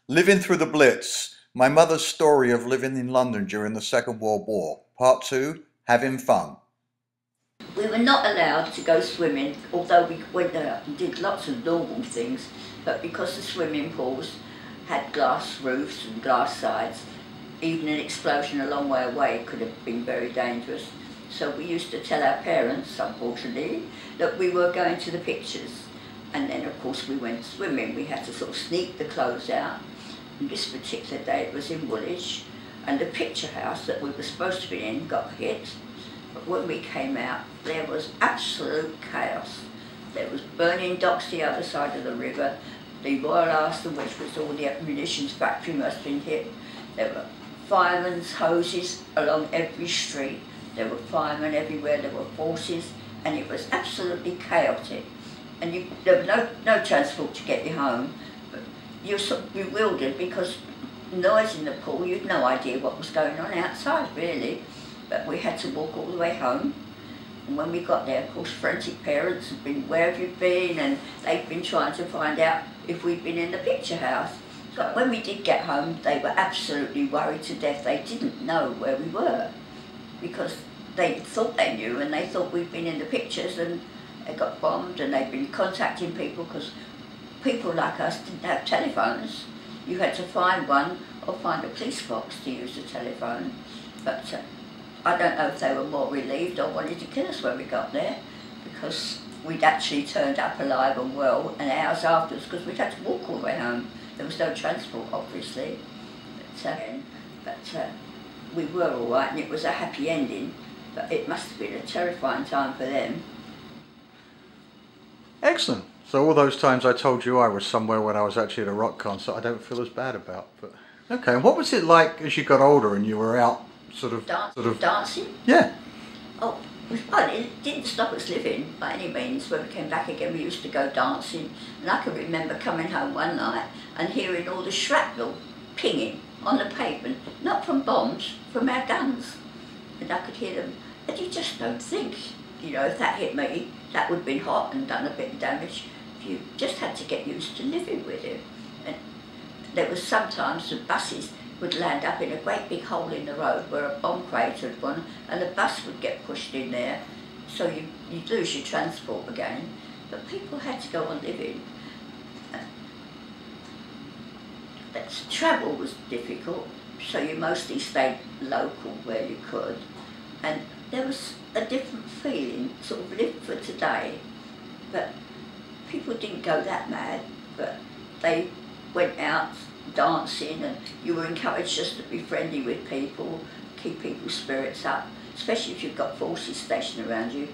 Living through the Blitz, my mother's story of living in London during the Second World War. Part 2, having fun. We were not allowed to go swimming, although we went out and did lots of normal things, but because the swimming pools had glass roofs and glass sides, even an explosion a long way away could have been very dangerous. So we used to tell our parents, unfortunately, that we were going to the pictures. And then of course we went swimming. We had to sort of sneak the clothes out. And this particular day it was in Woolwich, and the picture house that we were supposed to be in got hit. But when we came out, there was absolute chaos. There was burning docks the other side of the river. The Royal Arsenal, which was all the munitions factory, must have been hit. There were firemen's hoses along every street. There were firemen everywhere. There were forces, and it was absolutely chaotic. And there was no transport to get you home. But you're sort of bewildered because noise in the pool, you'd no idea what was going on outside, really. But we had to walk all the way home. And when we got there, of course, frantic parents had been, where have you been? And they'd been trying to find out if we'd been in the picture house. But when we did get home, they were absolutely worried to death. They didn't know where we were because they thought they knew, and they thought we'd been in the pictures, and they got bombed, and they'd been contacting people because people like us didn't have telephones. You had to find one or find a police box to use the telephone. But I don't know if they were more relieved or wanted to kill us when we got there, because we'd actually turned up alive and well an hours afterwards, because we'd had to walk all the way home. There was no transport, obviously. But we were all right, and it was a happy ending, but it must have been a terrifying time for them. Excellent. So all those times I told you I was somewhere when I was actually at a rock concert, I don't feel as bad about. But okay, and what was it like as you got older and you were out sort of dancing? Yeah. Oh, it was fun. It didn't stop us living by any means. When we came back again, we used to go dancing. And I can remember coming home one night and hearing all the shrapnel pinging on the pavement, not from bombs, from our guns. And I could hear them. And you just don't think, you know, if that hit me, that would have been hot and done a bit of damage. You just had to get used to living with it. And there was sometimes the buses would land up in a great big hole in the road where a bomb crate had gone, and the bus would get pushed in there, so you'd lose your transport again. But people had to go on living. Travel was difficult, so you mostly stayed local where you could, and there was a different feeling, sort of lived for today. But people didn't go that mad, but they went out dancing, and you were encouraged just to be friendly with people, keep people's spirits up, especially if you've got forces stationed around you.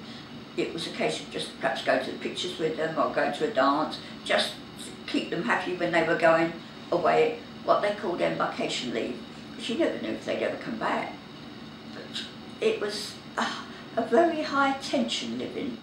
It was a case of just perhaps going to the pictures with them or going to a dance, just to keep them happy when they were going away, what they called embarkation leave, because you never knew if they'd ever come back. But it was a very high tension living.